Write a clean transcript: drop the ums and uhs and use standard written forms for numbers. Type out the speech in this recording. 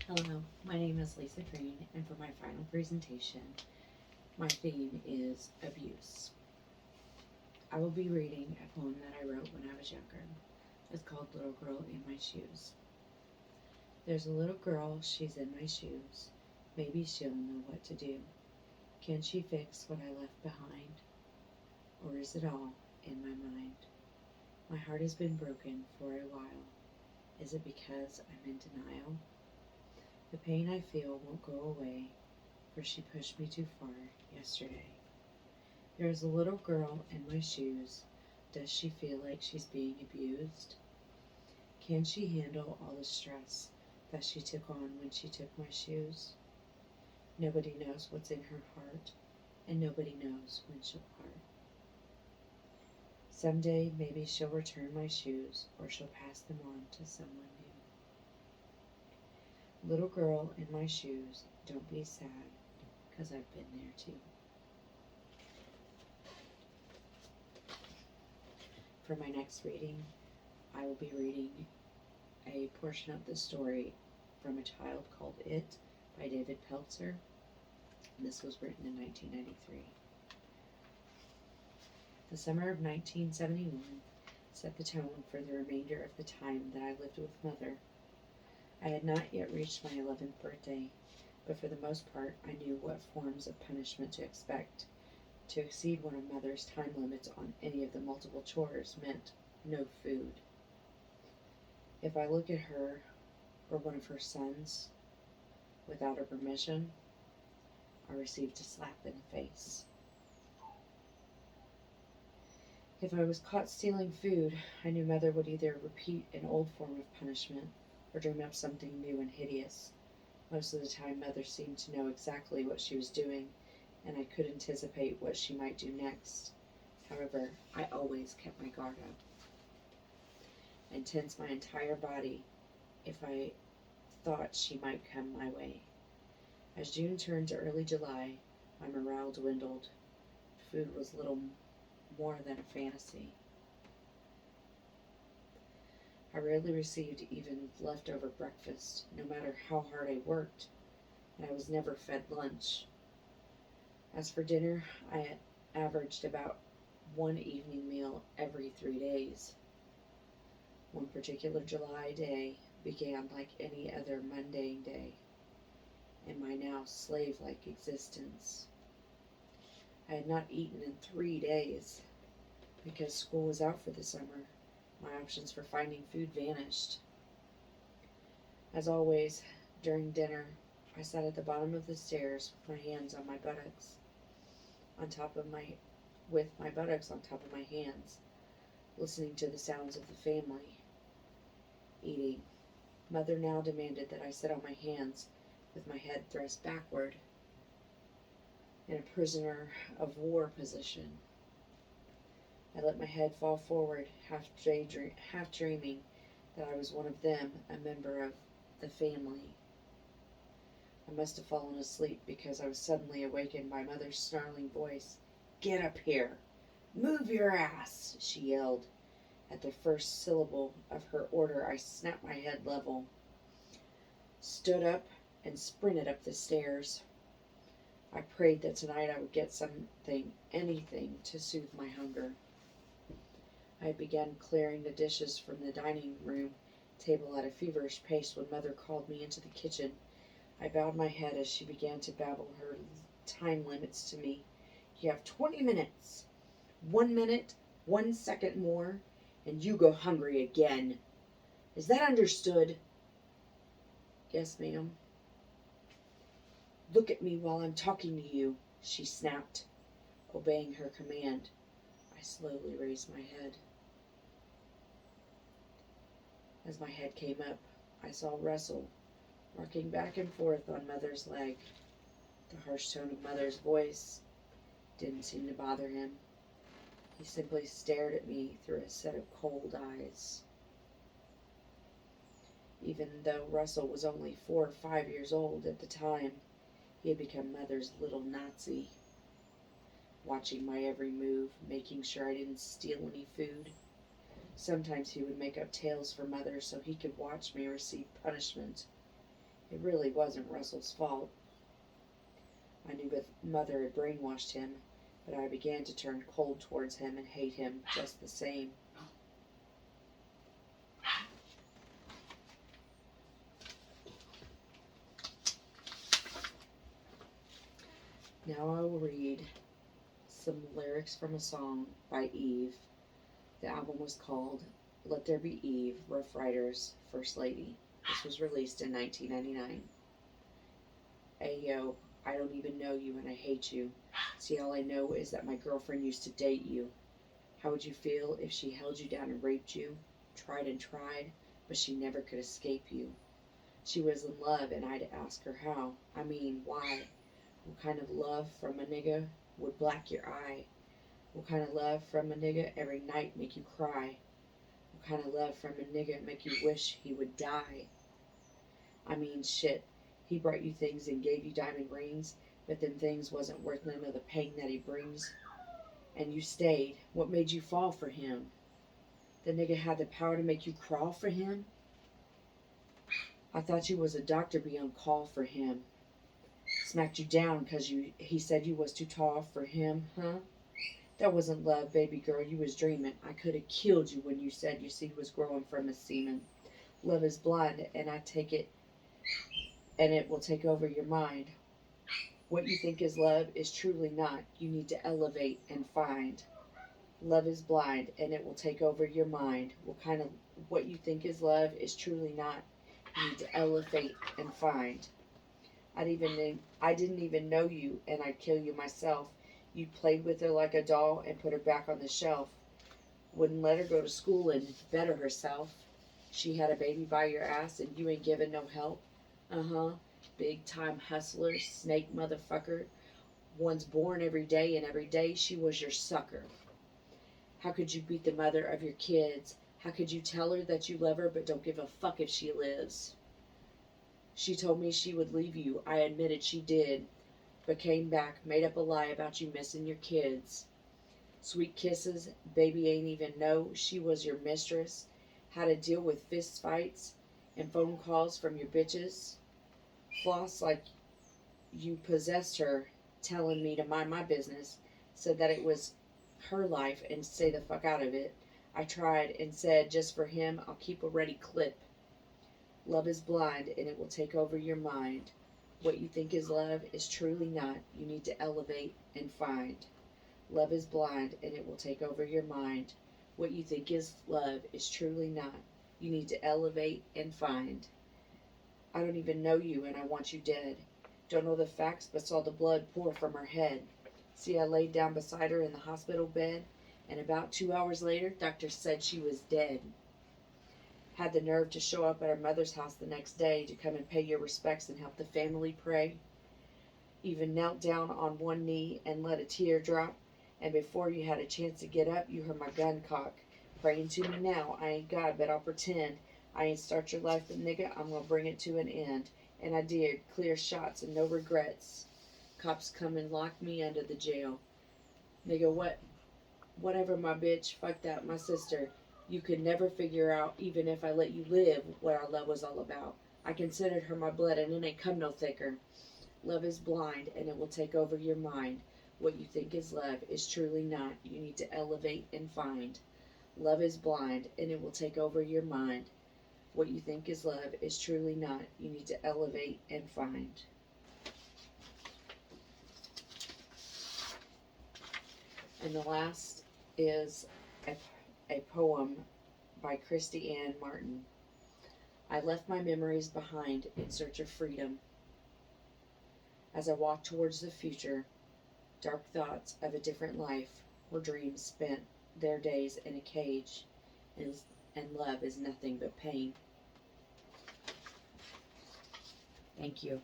Hello, my name is Lisa Green, and for my final presentation, my theme is abuse. I will be reading a poem that I wrote when I was younger. It's called Little Girl in My Shoes. There's a little girl, she's in my shoes. Maybe she'll know what to do. Can she fix what I left behind? Or is it all in my mind? My heart has been broken for a while. Is it because I'm in denial? The pain I feel won't go away, for she pushed me too far yesterday. There is a little girl in my shoes. Does she feel like she's being abused? Can she handle all the stress that she took on when she took my shoes? Nobody knows what's in her heart, and nobody knows when she'll part. Someday maybe she'll return my shoes, or she'll pass them on to someone new. Little girl in my shoes, don't be sad, 'cause I've been there too. For my next reading, I will be reading a portion of the story from a child called It by David Peltzer. This was written in 1993. The summer of 1971 set the tone for the remainder of the time that I lived with Mother. I had not yet reached my 11th birthday, but for the most part I knew what forms of punishment to expect. To exceed one of Mother's time limits on any of the multiple chores meant no food. If I look at her or one of her sons without her permission, I received a slap in the face. If I was caught stealing food, I knew Mother would either repeat an old form of punishment or dream up something new and hideous. Most of the time, Mother seemed to know exactly what she was doing, and I could anticipate what she might do next. However, I always kept my guard up and tensed my entire body if I thought she might come my way. As June turned to early July, my morale dwindled. Food was little more than a fantasy. I rarely received even leftover breakfast, no matter how hard I worked, and I was never fed lunch. As for dinner, I averaged about one evening meal every 3 days. One particular July day began like any other mundane day in my now slave-like existence. I had not eaten in 3 days. Because school was out for the summer, my options for finding food vanished. As always, during dinner, I sat at the bottom of the stairs with my hands on my buttocks, with my buttocks on top of my hands, listening to the sounds of the family eating. Mother now demanded that I sit on my hands with my head thrust backward in a prisoner of war position. I let my head fall forward, half dreaming that I was one of them, a member of the family. I must have fallen asleep because I was suddenly awakened by Mother's snarling voice. "Get up here! Move your ass!" she yelled. At the first syllable of her order, I snapped my head level, stood up, and sprinted up the stairs. I prayed that tonight I would get something, anything, to soothe my hunger. I began clearing the dishes from the dining room table at a feverish pace when Mother called me into the kitchen. I bowed my head as she began to babble her time limits to me. "You have 20 minutes. 1 minute, 1 second more, and you go hungry again. Is that understood?" "Yes, ma'am." "Look at me while I'm talking to you," she snapped. Obeying her command, I slowly raised my head. As my head came up, I saw Russell rocking back and forth on Mother's leg. The harsh tone of Mother's voice didn't seem to bother him. He simply stared at me through a set of cold eyes. Even though Russell was only 4 or 5 years old at the time, he had become Mother's little Nazi, watching my every move, making sure I didn't steal any food. Sometimes he would make up tales for Mother so he could watch me receive punishment. It really wasn't Russell's fault. I knew that Mother had brainwashed him, but I began to turn cold towards him and hate him just the same. Now I will read some lyrics from a song by Eve. The album was called Let There Be Eve, Rough Riders, First Lady. This was released in 1999. Ayo, I don't even know you and I hate you. See, all I know is that my girlfriend used to date you. How would you feel if she held you down and raped you? Tried and tried, but she never could escape you. She was in love and I'd ask her how. I mean, why? What kind of love from a nigga would black your eye? What kind of love from a nigga every night make you cry? What kind of love from a nigga make you wish he would die? I mean, shit, he brought you things and gave you diamond rings, but them things wasn't worth none of the pain that he brings. And you stayed. What made you fall for him? The nigga had the power to make you crawl for him? I thought you was a doctor be on call for him. Smacked you down 'cause he said you was too tall for him, huh? That wasn't love, baby girl, you was dreaming. I could have killed you when you said your seed was growing from his semen. Love is blind, and it will take over your mind. What you think is love is truly not. You need to elevate and find. Love is blind, and it will take over your mind. What you think is love is truly not. You need to elevate and find. I didn't even know you, and I'd kill you myself. You played with her like a doll and put her back on the shelf. Wouldn't let her go to school and better herself. She had a baby by your ass, and you ain't giving no help. Big time hustler, snake motherfucker. One's born every day, and every day she was your sucker. How could you beat the mother of your kids? How could you tell her that you love her but don't give a fuck if she lives? She told me she would leave you. I admitted she did, but came back, made up a lie about you missing your kids. Sweet kisses, baby ain't even know she was your mistress. How to deal with fist fights and phone calls from your bitches. Floss like you possessed her, telling me to mind my business. Said that it was her life and stay the fuck out of it. I tried and said, just for him, I'll keep a ready clip. Love is blind, and it will take over your mind. What you think is love is truly not. You need to elevate and find. Love is blind, and it will take over your mind. What you think is love is truly not. You need to elevate and find. I don't even know you, and I want you dead. Don't know the facts, but saw the blood pour from her head. See, I laid down beside her in the hospital bed, and about 2 hours later, doctors said she was dead. Had the nerve to show up at her mother's house the next day to come and pay your respects and help the family pray. Even knelt down on one knee and let a tear drop, and before you had a chance to get up, you heard my gun cock. Praying to me now, I ain't God, but I'll pretend. I ain't start your life, but nigga, I'm gonna bring it to an end. And I did, clear shots and no regrets. Cops come and lock me under the jail. Nigga, whatever, my bitch, fuck that, my sister. You could never figure out, even if I let you live, what our love was all about. I considered her my blood, and it ain't come no thicker. Love is blind, and it will take over your mind. What you think is love is truly not. You need to elevate and find. Love is blind, and it will take over your mind. What you think is love is truly not. You need to elevate and find. And the last is a poem by Christy Ann Martin. I left my memories behind in search of freedom. As I walk towards the future, dark thoughts of a different life or dreams spent their days in a cage, and love is nothing but pain. Thank you.